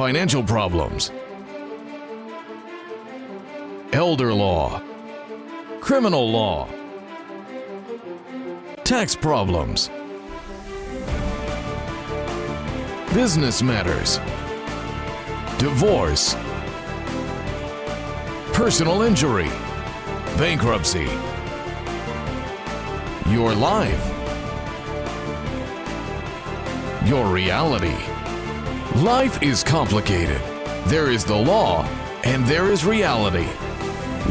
financial problems, elder law, criminal law, tax problems, business matters, divorce, personal injury, bankruptcy, your life, your reality. Life is complicated. There is the law and there is reality.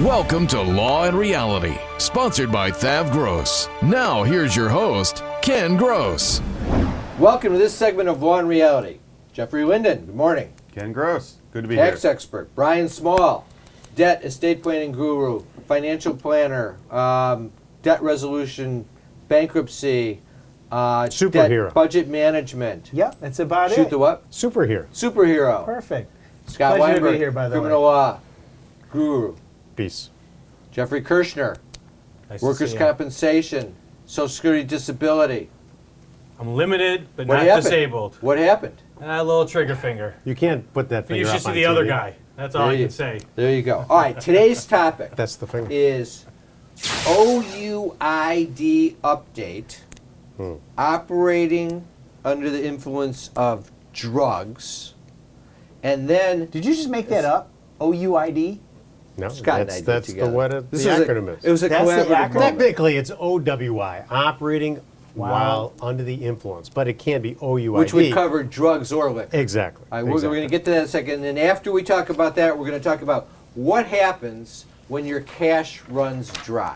Welcome to Law and Reality, sponsored by THAV GROSS. Now here's your host, Ken Gross. Welcome to this segment of Law and Reality. Jeffrey Linden, good morning. Ken Gross, good to be here. Tax expert. Brian Small, debt estate planning guru, financial planner, debt resolution, bankruptcy, superhero, debt budget management. Yep, that's about it. Shoot the what? Superhero. Superhero. Perfect. Scott Pleasure to Weinberg, be here, by the criminal way. law guru. Peace. Jeffrey Kirshner, Nice to workers' see you. compensation, Social Security disability. I'm limited, but What not happened? disabled. What happened? A little trigger finger. You can't put that You finger should up see on the other TV. guy. That's all There I you- can say. There you go. All right, today's topic That's the finger. is OUID update, operating under the influence of drugs, and then Did you just make that up? OUID? No, Scott and I did that's together. the what the This is acronym It is. was a That's the collaborative acronym? moment. Technically, it's OWI, operating while under the influence, but it can't be OUID. which would cover drugs or liquor. Exactly. All right, we're exactly. going to get to that in a second, and then after we talk about that, we're going to talk about what happens when your cash runs dry.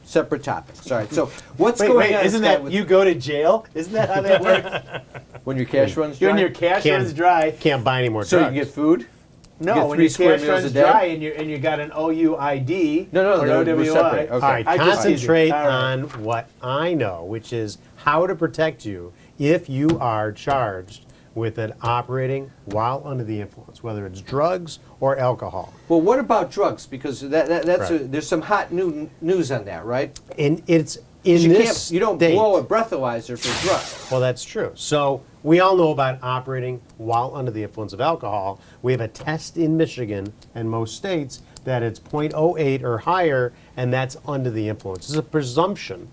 Separate topics. All right, so what's going on? Isn't Scott, that with- you go to jail? Isn't that how that works? when your cash runs dry? When your cash Can't- runs dry. Can't buy any more so you drugs. can get food? No, get when 3 your square cash meals runs a day? dry and you got an OUID No, or no, an we're OWI. separate. Okay. All right, I just teased you. concentrate All right. on what I know, which is how to protect you if you are charged with an operating while under the influence, whether it's drugs or alcohol. Well, what about drugs? Because that's Right. there's some hot news on that, right? And it's in You this you don't state. blow a breathalyzer for drugs. Well, that's true. So we all know about operating while under the influence of alcohol. We have a test in Michigan and most states that it's 0.08 or higher, and that's under the influence. It's a presumption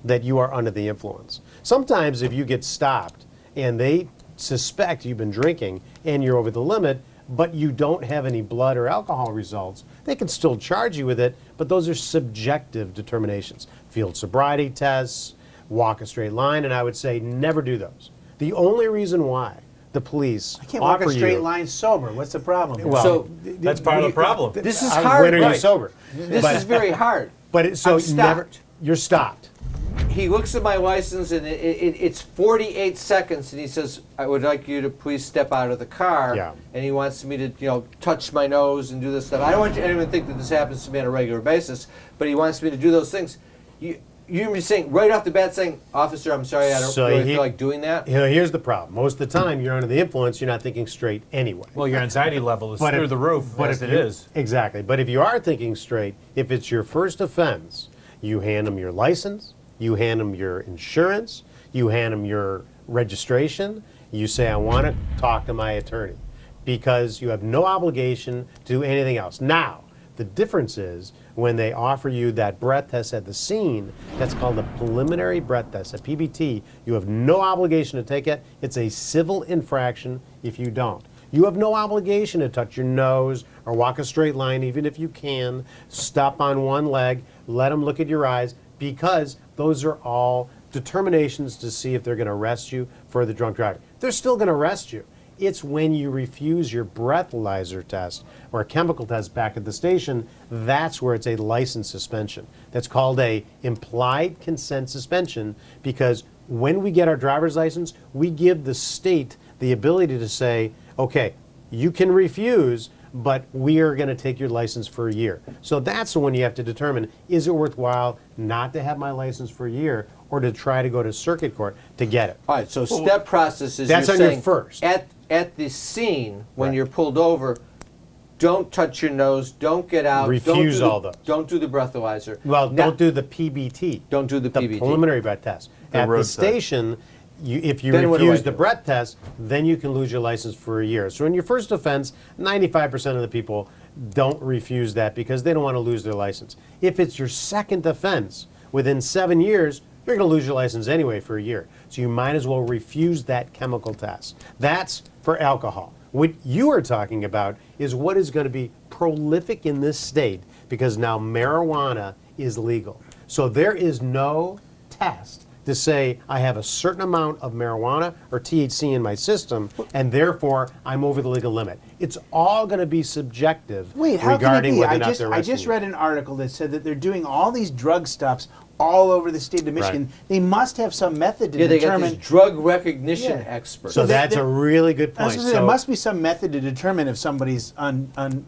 that you are under the influence. Sometimes if you get stopped and they suspect you've been drinking and you're over the limit, but you don't have any blood or alcohol results, they can still charge you with it, but those are subjective determinations. Field sobriety tests, walk a straight line, and I would say never do those. The only reason why the police I can't walk a offer straight you, line sober. What's the problem? Well, So That's part of the problem. this is when hard. are you right? sober? This But- is very hard. But it, so I'm you never, stopped. you're stopped. He looks at my license and it's 48 seconds, and he says, "I would like you to please step out of the car." Yeah. And he wants me to, touch my nose and do this stuff. I don't want anyone to think that this happens to me on a regular basis, but he wants me to do those things. You're saying right off the bat, saying, "Officer, I'm sorry, I don't So really he- feel like doing that." You know, here's the problem. Most of the time, you're under the influence, you're not thinking straight anyway. Well, your anxiety level is But through if- the roof, but as if it you- is. Exactly. But if you are thinking straight, if it's your first offense, you hand them your license, you hand them your insurance, you hand them your registration, you say, I want to talk to my attorney, because you have no obligation to do anything else. Now, the difference is when they offer you that breath test at the scene, that's called a preliminary breath test, a PBT, you have no obligation to take it. It's a civil infraction if you don't. You have no obligation to touch your nose or walk a straight line, even if you can. Stop on one leg, let them look at your eyes, because those are all determinations to see if they're going to arrest you for the drunk driving. They're still going to arrest you. It's when you refuse your breathalyzer test or a chemical test back at the station, that's where it's a license suspension. That's called a implied consent suspension, because when we get our driver's license, we give the state the ability to say, okay, you can refuse, but we are going to take your license for a year. So that's the one you have to determine, is it worthwhile not to have my license for a year or to try to go to circuit court to get it? All right, so step process is That's you're on your saying first. At the scene, when Right. you're pulled over, don't touch your nose, don't get out. Refuse don't all those. Don't do the breathalyzer. Well, Now- don't do the PBT. Don't do the PBT. preliminary breath test. At the road test. station, if you Then what do I refuse the do? breath test, then you can lose your license for a year. So in your first offense, 95% of the people don't refuse that because they don't want to lose their license. If it's your second offense, within 7 years, you're going to lose your license anyway for a year. So you might as well refuse that chemical test. That's for alcohol. What you are talking about is what is going to be prolific in this state because now marijuana is legal. So there is no test to say I have a certain amount of marijuana or THC in my system and therefore I'm over the legal limit. It's all going to be subjective Wait, how can it regarding be? whether or I not just, they're I arresting just you. read an article that said that they're doing all these drug stops all over the state of Michigan. Right. They must have some method to Yeah, they got determine. these drug recognition Yeah. experts. So that's a there- really good I was point. gonna say, there must be some method to determine if somebody's on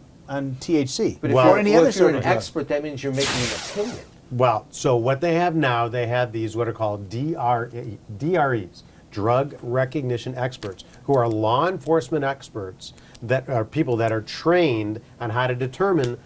THC but Well- or any other if you're sort an of drug. expert, that means you're making an opinion. Well, so what they have now, they have these what are called DREs, drug recognition experts, who are law enforcement experts that are people that are trained on how to determine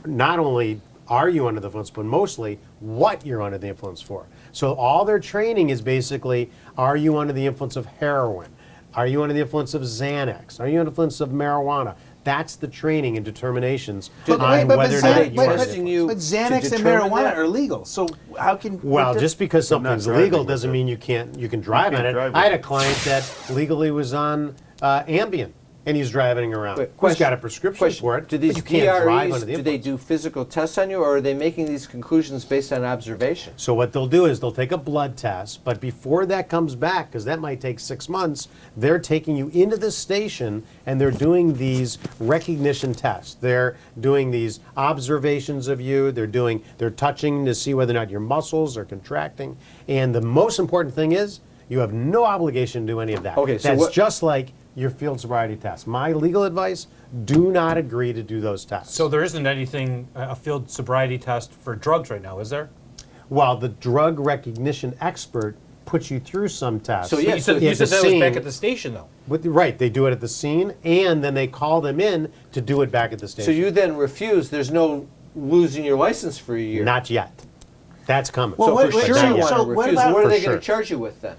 not only are you under the influence, but mostly what you're under the influence for. So all their training is basically, are you under the influence of heroin? Are you under the influence of Xanax? Are you under the influence of marijuana? That's the training and determinations on whether or not you are under the testing influence. you But to Xanax and determine marijuana that? are legal. So how can Well, just because I'm not something's driving legal with doesn't it. mean you can drive on can't it. drive I had with a client that legally was on Ambien, and he's driving around. Wait, He's got a prescription for it, Do but these you can't drive DREs, under the do they influence. do physical tests on you, or are they making these conclusions based on observation? So what they'll do is they'll take a blood test, but before that comes back, because that might take 6 months, they're taking you into the station and they're doing these recognition tests. They're doing these observations of you. They're touching to see whether or not your muscles are contracting. And the most important thing is you have no obligation to do any of that. Okay, so that's what- just like your field sobriety test. My legal advice: do not agree to do those tests. So there isn't anything, a field sobriety test for drugs right now, is there? While the drug recognition expert puts you through some tests. So, yeah, You said, so you at the said that was back scene- at the station, though. Right, they do it at the scene, and then they call them in to do it back at the So station. you then refuse. There's no losing your license for a year. Not yet. That's coming. Well, so wait, for wait, sure so- you want so to what refuse. about- What are For they going sure. to charge you with then?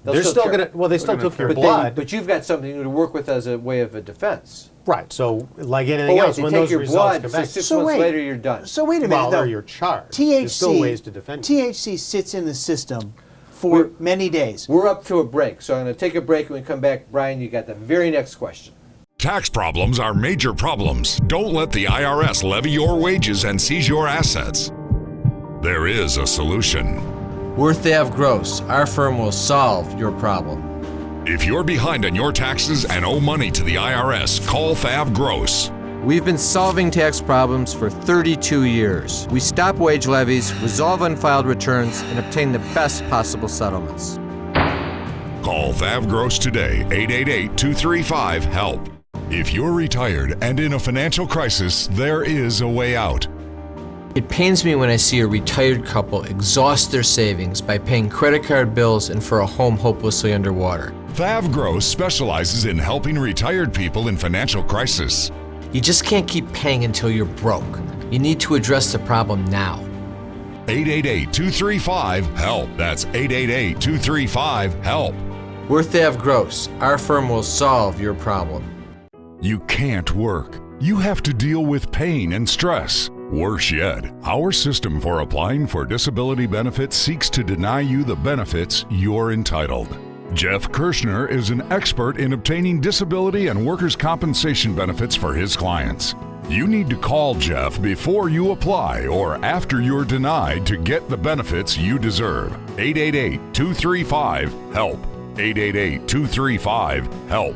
They're still char- gonna. Well, they still took your But, blood. but you've got something to work with as a way of a defense. Right. So, like Oh, anything wait, else, they when take those your results blood, come so back, 6 So months wait. later you're done. So wait a minute. well, though. or you're charged. THC. There's still ways to defend you. THC sits in the system for We're- many days. We're up to a break, so I'm going to take a break. When we come back, Brian, you got the very next question. Tax problems are major problems. Don't let the IRS levy your wages and seize your assets. There is a solution. We're THAV GROSS. Our firm will solve your problem. If you're behind on your taxes and owe money to the IRS, call THAV GROSS. We've been solving tax problems for 32 years. We stop wage levies, resolve unfiled returns, and obtain the best possible settlements. Call THAV GROSS today, 888-235-HELP. If you're retired and in a financial crisis, there is a way out. It pains me when I see a retired couple exhaust their savings by paying credit card bills and for a home hopelessly underwater. THAV GROSS specializes in helping retired people in financial crisis. You just can't keep paying until you're broke. You need to address the problem now. 888-235-HELP. That's 888-235-HELP. We're THAV GROSS. Our firm will solve your problem. You can't work. You have to deal with pain and stress. Worse yet, our system for applying for disability benefits seeks to deny you the benefits you're entitled. Jeff Kirschner is an expert in obtaining disability and workers' compensation benefits for his clients. You need to call Jeff before you apply or after you're denied to get the benefits you deserve. 888-235-HELP. 888-235-HELP.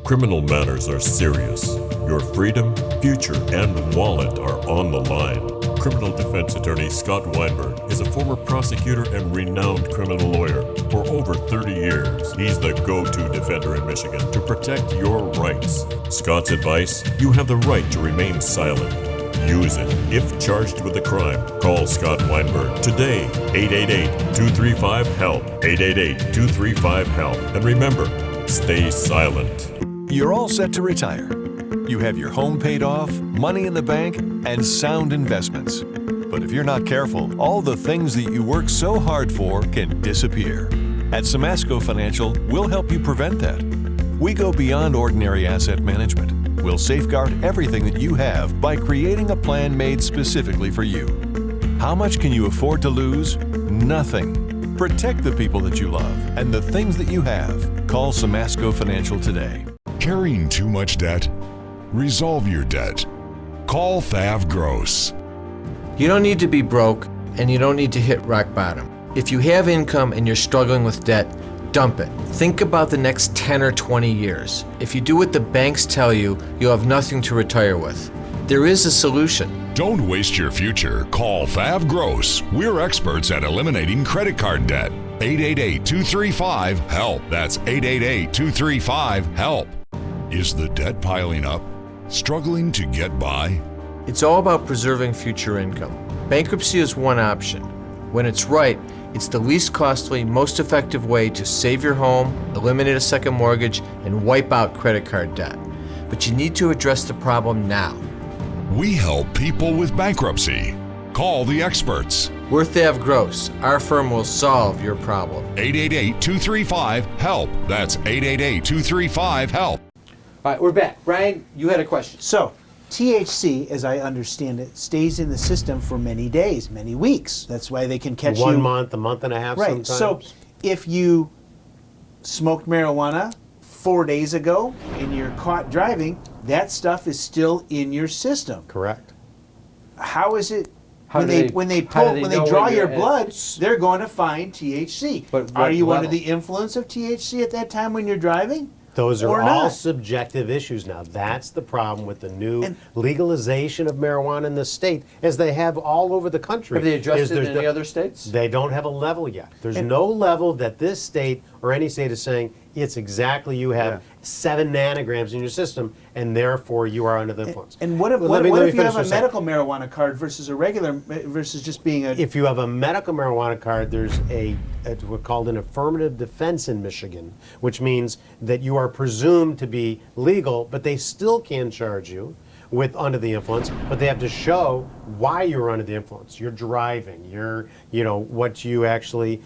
Criminal matters are serious. Your freedom, future, and wallet are on the line. Criminal defense attorney Scott Weinberg is a former prosecutor and renowned criminal lawyer. For over 30 years, he's the go-to defender in Michigan to protect your rights. Scott's advice: you have the right to remain silent. Use it. If charged with a crime, call Scott Weinberg today, 888-235-HELP, 888-235-HELP. And remember, stay silent. You're all set to retire. You have your home paid off, money in the bank, and sound investments. But if you're not careful, all the things that you work so hard for can disappear. At Samasco Financial, we'll help you prevent that. We go beyond ordinary asset management. We'll safeguard everything that you have by creating a plan made specifically for you. How much can you afford to lose? Nothing. Protect the people that you love and the things that you have. Call Samasco Financial today. Carrying too much debt? Resolve your debt. Call THAV GROSS. You don't need to be broke, and you don't need to hit rock bottom. If you have income and you're struggling with debt, dump it. Think about the next 10 or 20 years. If you do what the banks tell you, you'll have nothing to retire with. There is a solution. Don't waste your future. Call THAV GROSS. We're experts at eliminating credit card debt. 888-235-HELP. That's 888-235-HELP. Is the debt piling up? Struggling to get by? It's all about preserving future income. Bankruptcy is one option. When it's right, it's the least costly, most effective way to save your home, eliminate a second mortgage, and wipe out credit card debt. But you need to address the problem now. We help people with bankruptcy. Call the experts. We're THAV GROSS. Our firm will solve your problem. 888-235-HELP. That's 888-235-HELP. All right, we're back. Brian, you had a question. So, THC, as I understand it, stays in the system for many days, many weeks. That's why they can catch you. 1 month, a month and a half Right. sometimes. So, if you smoked marijuana 4 days ago and you're caught driving, that stuff is still in your system. Correct. How is it How when do they they- when they how do pull they when they know draw when your you're at- blood, they're going to find THC. But are what you under level? the influence of THC at that time when you're driving? Those are Or all not? subjective issues now. That's the problem with the new And- legalization of marijuana in the state, as they have all over the country. Have they addressed is it in there's any no- other states? They don't have a level yet. There's And- no level that this state or any state is saying it's exactly you have 7 nanograms in your system and therefore you are under the influence. And what if, Well, what, let me what if you finish have a this up. medical marijuana card versus a regular versus just being a If you have a medical marijuana card, there's what's called an affirmative defense in Michigan, which means that you are presumed to be legal, but they still can charge you with under the influence, but they have to show why you're under the influence. You're driving. What you actually,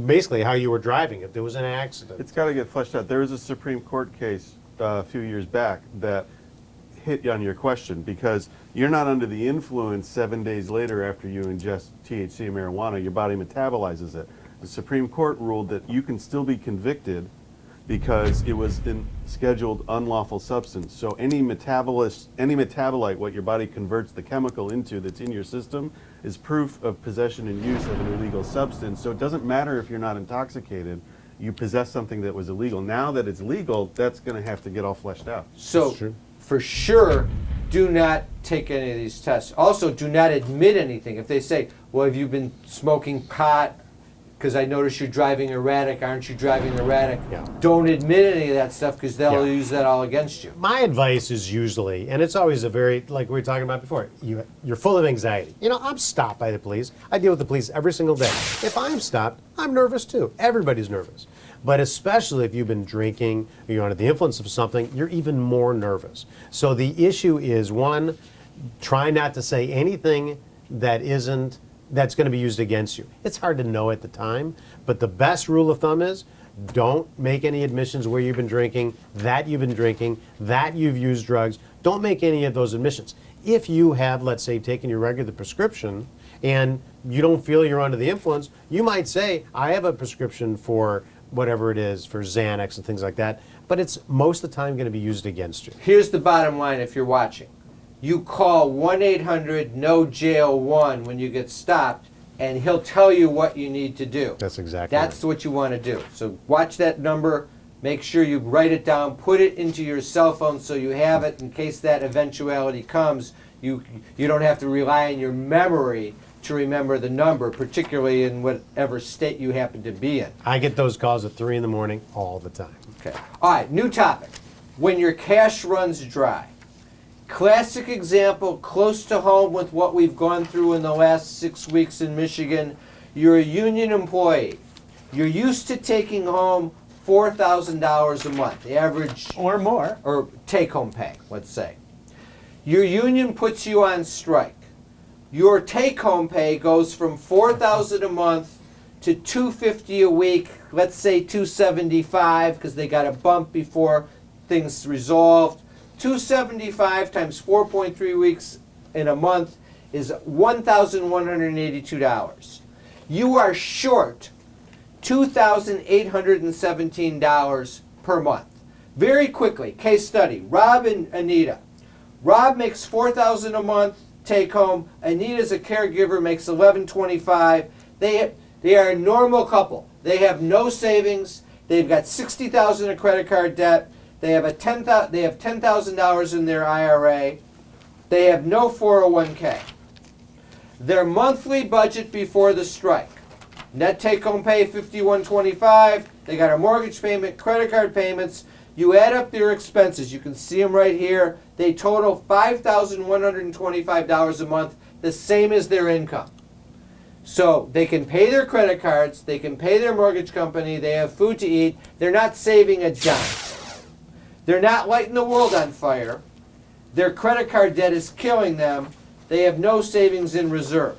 basically how you were driving. If there was an accident. It's got to get fleshed out. There was a Supreme Court case a few years back that hit on your question, because you're not under the influence 7 days later after you ingest THC marijuana. Your body metabolizes it. The Supreme Court ruled that you can still be convicted because it was in scheduled unlawful substance. So any metabolite, what your body converts the chemical into that's in your system, is proof of possession and use of an illegal substance. So it doesn't matter if you're not intoxicated, you possess something that was illegal. Now that it's legal, that's going to have to get all fleshed out. So, for sure, do not take any of these tests. Also, do not admit anything. If they say, well, have you been smoking pot? Because I notice you're driving erratic. Aren't you driving erratic? Yeah. Don't admit any of that stuff because they'll Yeah. use that all against you. My advice is usually, and it's always a very, like we were talking about before, you're full of anxiety. I'm stopped by the police. I deal with the police every single day. If I'm stopped, I'm nervous too. Everybody's nervous. But especially if you've been drinking, or you're under the influence of something, you're even more nervous. So the issue is, one, try not to say anything that's going to be used against you. It's hard to know at the time, but the best rule of thumb is don't make any admissions where you've been drinking, that you've used drugs. Don't make any of those admissions. If you have, let's say, taken your regular prescription and you don't feel you're under the influence, you might say, I have a prescription for whatever it is, for Xanax and things like that, but it's most of the time going to be used against you. Here's the bottom line if you're watching. You call 1-800-NO-JAIL-1 when you get stopped, and he'll tell you what you need to do. That's exactly That's what you want to do. So watch that number. Make sure you write it down. Put it into your cell phone so you have it in case that eventuality comes. You don't have to rely on your memory to remember the number, particularly in whatever state you happen to be in. I get those calls at 3 in the morning all the time. Okay. All right, new topic. When your cash runs dry. Classic example, close to home with what we've gone through in the last 6 weeks in Michigan. You're a union employee. You're used to taking home $4,000 a month, average or more, or take-home pay, let's say. Your union puts you on strike. Your take-home pay goes from $4,000 a month to $250 a week, let's say $275 because they got a bump before things resolved. $275 times 4.3 weeks in a month is $1,182. You are short $2,817 per month. Very quickly, case study, Rob and Anita. Rob makes $4,000 a month take home. Anita's a caregiver, makes $1,125. They are a normal couple. They have no savings. They've got $60,000 in credit card debt. They have $10,000 in their IRA. They have no 401k. Their monthly budget before the strike. Net take-home pay $51.25. They got a mortgage payment, credit card payments. You add up their expenses. You can see them right here. They total $5,125 a month, the same as their income. So they can pay their credit cards. They can pay their mortgage company. They have food to eat. They're not saving a dime. They're not lighting the world on fire. Their credit card debt is killing them. They have no savings in reserve.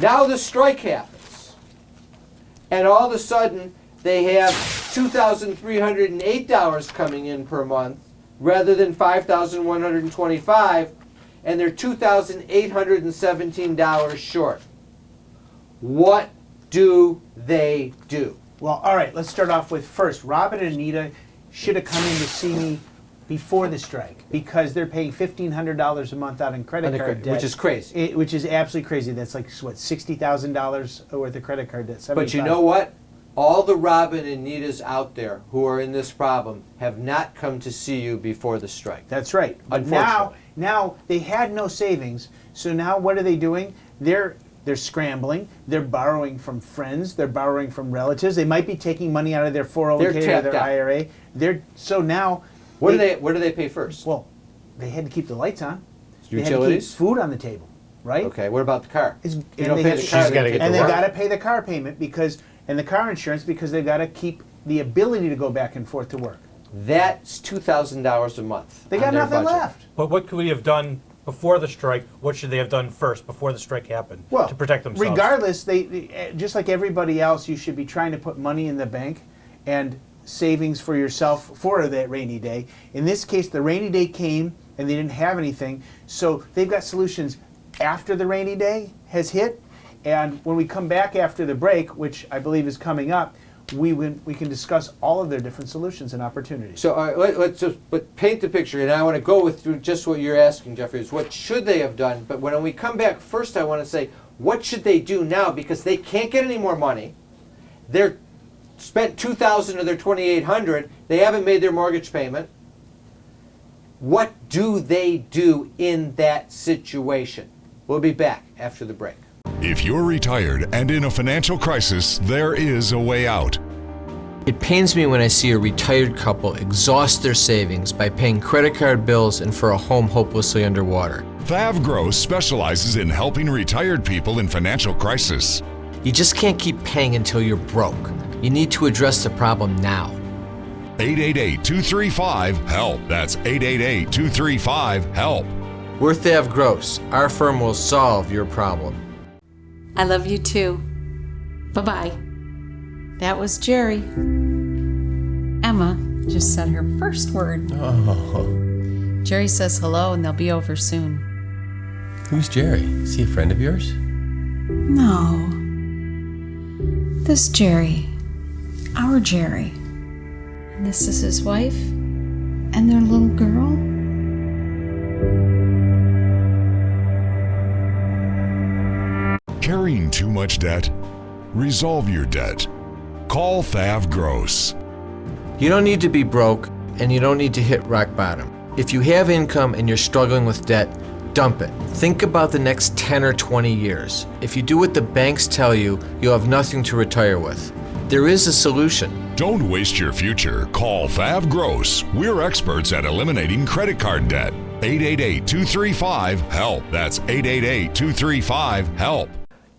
Now the strike happens. And all of a sudden, they have $2,308 coming in per month rather than $5,125, and they're $2,817 short. What do they do? Well, all right, let's start off with first. Rob and Anita should have come in to see me before the strike because they're paying $1,500 a month out in credit card debt. Which is crazy. Which is absolutely crazy. That's like, what, $60,000 worth of credit card debt. 75. But you know what? All the Rob and Anitas out there who are in this problem have not come to see you before the strike. That's right. But Unfortunately. now they had no savings, so now what are they doing? They're scrambling. They're borrowing from friends. They're borrowing from relatives. They might be taking money out of their 401k or their IRA. So now, what do they pay first? Well, they had to keep the lights on. Utilities? They had to keep food on the table, right? Okay. What about the car? And you don't pay the car. And they got to pay the car payment and the car insurance because they've got to keep the ability to go back and forth to work. That's $2,000 a month. They got nothing left. But what could we have done before the strike? What should they have done first before the strike happened to protect themselves? Regardless, they just like everybody else, you should be trying to put money in the bank and savings for yourself for that rainy day. In this case, the rainy day came and they didn't have anything, so they've got solutions after the rainy day has hit. And when we come back after the break, which I believe is coming up, we can discuss all of their different solutions and opportunities. So let's just paint the picture, and I want to go through just what you're asking, Jeffrey, is what should they have done? But when we come back, first I want to say, what should they do now? Because they can't get any more money. They're spent $2,000 of their $2,800. They haven't made their mortgage payment. What do they do in that situation? We'll be back after the break. If you're retired and in a financial crisis, there is a way out. It pains me when I see a retired couple exhaust their savings by paying credit card bills and for a home hopelessly underwater. THAV GROSS specializes in helping retired people in financial crisis. You just can't keep paying until you're broke. You need to address the problem now. 888-235-HELP. That's 888-235-HELP. We're THAV GROSS. Our firm will solve your problem. I love you too. Bye-bye. That was Jerry. Emma just said her first word. Oh. Jerry says hello and they'll be over soon. Who's Jerry? Is he a friend of yours? No. This Jerry. Our Jerry. And this is his wife and their little girl. Carrying too much debt? Resolve your debt. Call THAV GROSS. You don't need to be broke, and you don't need to hit rock bottom. If you have income and you're struggling with debt, dump it. Think about the next 10 or 20 years. If you do what the banks tell you, you'll have nothing to retire with. There is a solution. Don't waste your future. Call THAV GROSS. We're experts at eliminating credit card debt. 888-235-HELP. That's 888-235-HELP.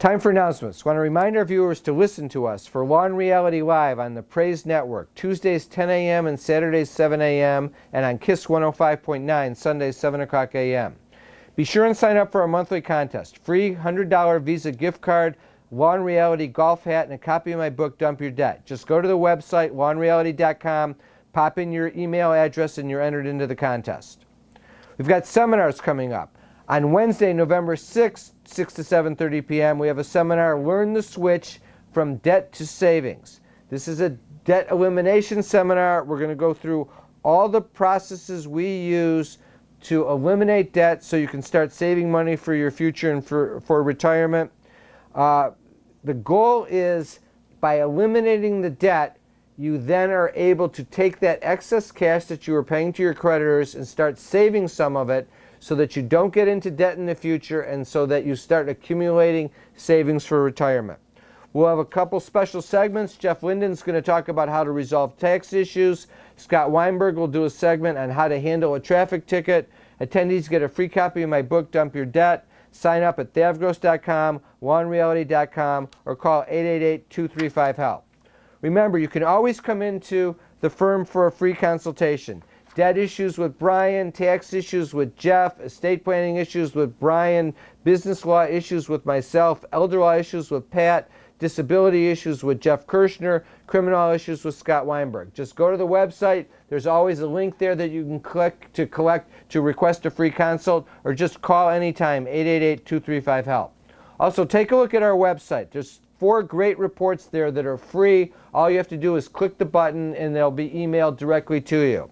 Time for announcements. Want to remind our viewers to listen to us for Law and Reality Live on the Praise Network, Tuesdays 10 a.m. and Saturdays 7 a.m., and on KISS 105.9, Sundays 7 o'clock a.m. Be sure and sign up for our monthly contest. Free $100 Visa gift card, Law and Reality golf hat, and a copy of my book, Dump Your Debt. Just go to the website, lawandreality.com, pop in your email address, and you're entered into the contest. We've got seminars coming up. On Wednesday, November 6th, 6 to 7:30 p.m., we have a seminar, Learn the Switch from Debt to Savings. This is a debt elimination seminar. We're going to go through all the processes we use to eliminate debt so you can start saving money for your future and for retirement. The goal is, by eliminating the debt, you then are able to take that excess cash that you were paying to your creditors and start saving some of it so that you don't get into debt in the future and so that you start accumulating savings for retirement. We'll have a couple special segments. Jeff Linden's going to talk about how to resolve tax issues. Scott Weinberg will do a segment on how to handle a traffic ticket. Attendees get a free copy of my book, Dump Your Debt. Sign up at thavgross.com, lawandreality.com, or call 888-235-HELP. Remember, you can always come into the firm for a free consultation. Debt issues with Brian, tax issues with Jeff, estate planning issues with Brian, business law issues with myself, elder law issues with Pat, disability issues with Jeff Kirshner, criminal issues with Scott Weinberg. Just go to the website. There's always a link there that you can click to request a free consult, or just call anytime, 888-235-HELP. Also, take a look at our website. There's 4 great reports there that are free. All you have to do is click the button and they'll be emailed directly to you.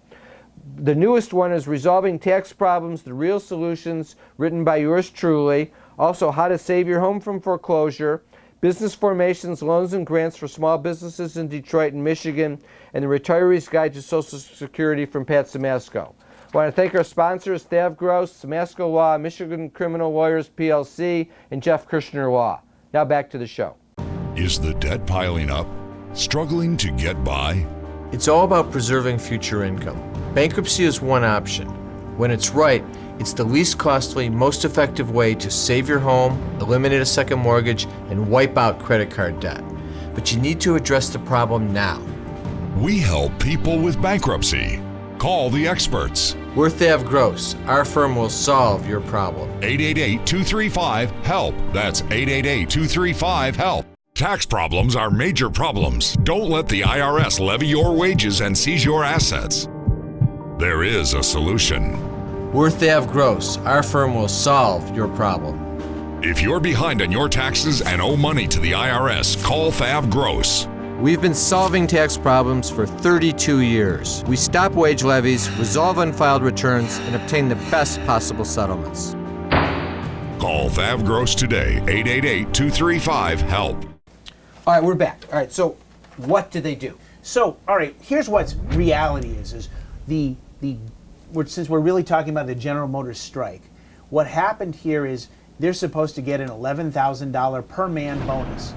The newest one is Resolving Tax Problems, The Real Solutions, written by yours truly. Also, How to Save Your Home from Foreclosure, Business Formations, Loans and Grants for Small Businesses in Detroit and Michigan, and The Retiree's Guide to Social Security from Pat Samasco. I want to thank our sponsors, THAV Gross, Samasco Law, Michigan Criminal Lawyers PLC, and Jeff Kirshner Law. Now back to the show. Is the debt piling up? Struggling to get by? It's all about preserving future income. Bankruptcy is one option. When it's right, it's the least costly, most effective way to save your home, eliminate a second mortgage, and wipe out credit card debt. But you need to address the problem now. We help people with bankruptcy. Call the experts. We're THAV Gross. Our firm will solve your problem. 888-235-HELP. That's 888-235-HELP. Tax problems are major problems. Don't let the IRS levy your wages and seize your assets. There is a solution. We're THAV Gross. Our firm will solve your problem. If you're behind on your taxes and owe money to the IRS, call THAV Gross. We've been solving tax problems for 32 years. We stop wage levies, resolve unfiled returns, and obtain the best possible settlements. Call THAV Gross today, 888-235-HELP. All right, we're back. All right, so what do they do? So, all right, here's what's reality is since we're really talking about the General Motors strike, what happened here is they're supposed to get an $11,000 per man bonus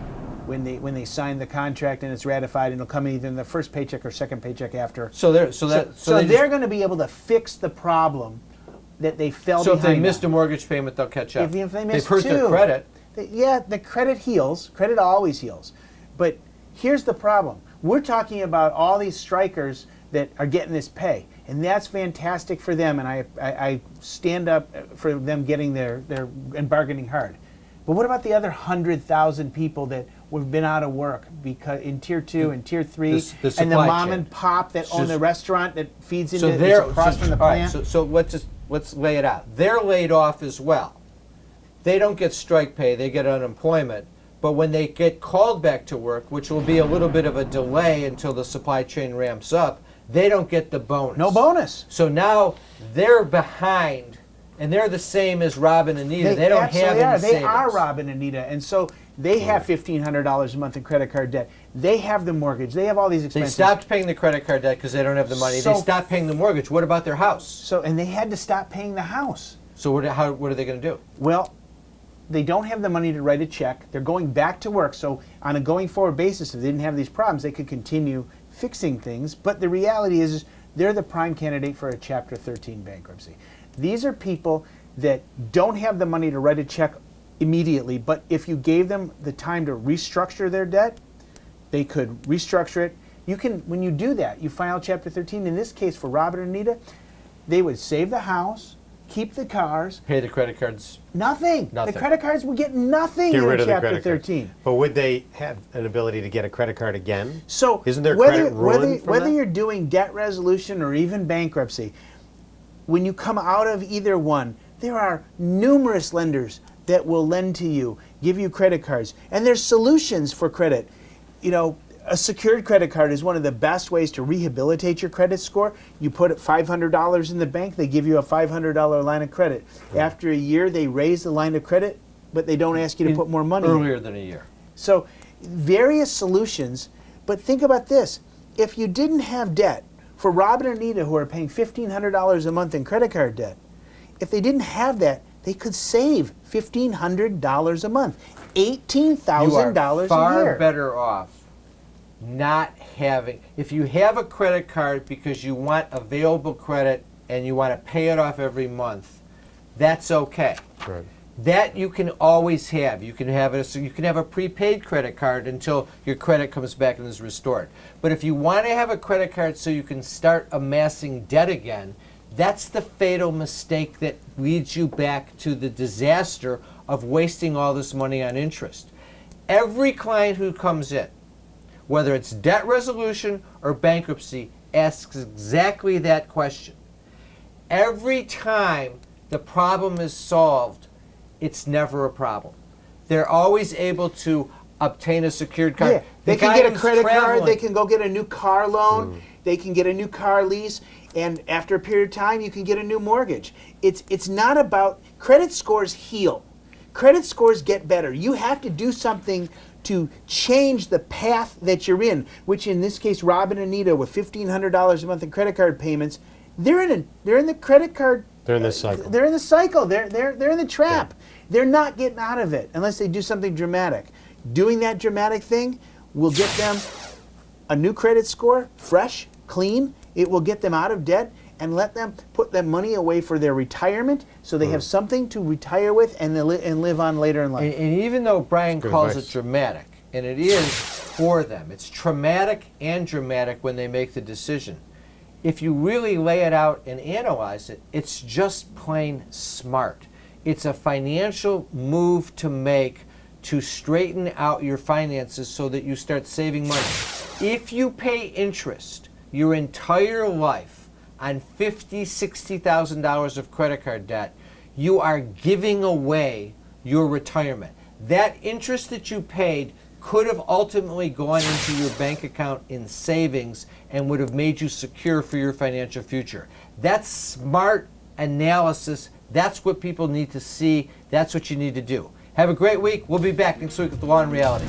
when they sign the contract and it's ratified, and it'll come either in the first paycheck or second paycheck after. So they're going to be able to fix the problem that they fell behind. So if they missed a mortgage payment, they'll catch up. If they missed hurt their credit. The credit heals. Credit always heals. But here's the problem. We're talking about all these strikers that are getting this pay, and that's fantastic for them, and I stand up for them getting their and bargaining hard. But what about the other 100,000 people that have been out of work because in Tier 2 and Tier 3, and the mom and pop that own the restaurant that feeds into across from the plant? Right, so let's lay it out. They're laid off as well. They don't get strike pay, they get unemployment. But when they get called back to work, which will be a little bit of a delay until the supply chain ramps up, they don't get the bonus. No bonus. So now they're behind, and they're the same as Rob and Anita. They don't have any savings. They are Rob and Anita, and so they have $1,500 a month in credit card debt. They have the mortgage. They have all these expenses. They stopped paying the credit card debt because they don't have the money. They stopped paying the mortgage. What about their house? And they had to stop paying the house. So what are they going to do? Well, they don't have the money to write a check. They're going back to work. So on a going forward basis, if they didn't have these problems, they could continue fixing things. But the reality is they're the prime candidate for a Chapter 13 bankruptcy. These are people that don't have the money to write a check immediately, but if you gave them the time to restructure their debt, they could restructure it. You can, when you do that, you file Chapter 13. In this case, for Robert and Anita, they would save the house, keep the cars. Pay the credit cards. Nothing. Nothing. The credit cards will get nothing Get in rid of the Chapter credit cards. 13. But would they have an ability to get a credit card again? So isn't there credit ruined from whether that? you're doing debt resolution or even bankruptcy, when you come out of either one, there are numerous lenders that will lend to you, give you credit cards, and there's solutions for credit. You know, a secured credit card is one of the best ways to rehabilitate your credit score. You put $500 in the bank, they give you a $500 line of credit. After a year, they raise the line of credit, but they don't ask you to put more money in. Earlier than a year. So, various solutions, but think about this. If you didn't have debt, for Rob and Anita who are paying $1,500 a month in credit card debt, if they didn't have that, they could save $1,500 a month, $18,000 You are far a year. better off not having. If you have a credit card because you want available credit and you want to pay it off every month, that's okay. Right. That you can always have. You can have it. So you can have a prepaid credit card until your credit comes back and is restored. But if you want to have a credit card so you can start amassing debt again, that's the fatal mistake that leads you back to the disaster of wasting all this money on interest. Every client who comes in, whether it's debt resolution or bankruptcy, asks exactly that question. Every time the problem is solved, it's never a problem. They're always able to obtain a secured card. Yeah, they The can guy get a who's credit card, traveling- they can go get a new car loan, they can get a new car lease, and after a period of time, you can get a new mortgage. It's not about, credit scores heal. Credit scores get better. You have to do something to change the path that you're in, which in this case, Rob and Anita with $1,500 a month in credit card payments, they're in the credit card. They're in this cycle. They're in the cycle. They're in the trap. They're not getting out of it unless they do something dramatic. Doing that dramatic thing will get them a new credit score, fresh, clean. It will get them out of debt and let them put that money away for their retirement so they have something to retire with and live on later in life. And even though Brian Good calls advice. it dramatic, and it is for them, it's traumatic and dramatic when they make the decision. If you really lay it out and analyze it, it's just plain smart. It's a financial move to make to straighten out your finances so that you start saving money. If you pay interest your entire life on $50,000, $60,000 of credit card debt, you are giving away your retirement. That interest that you paid could have ultimately gone into your bank account in savings and would have made you secure for your financial future. That's smart analysis. That's what people need to see. That's what you need to do. Have a great week. We'll be back next week with The Law and Reality.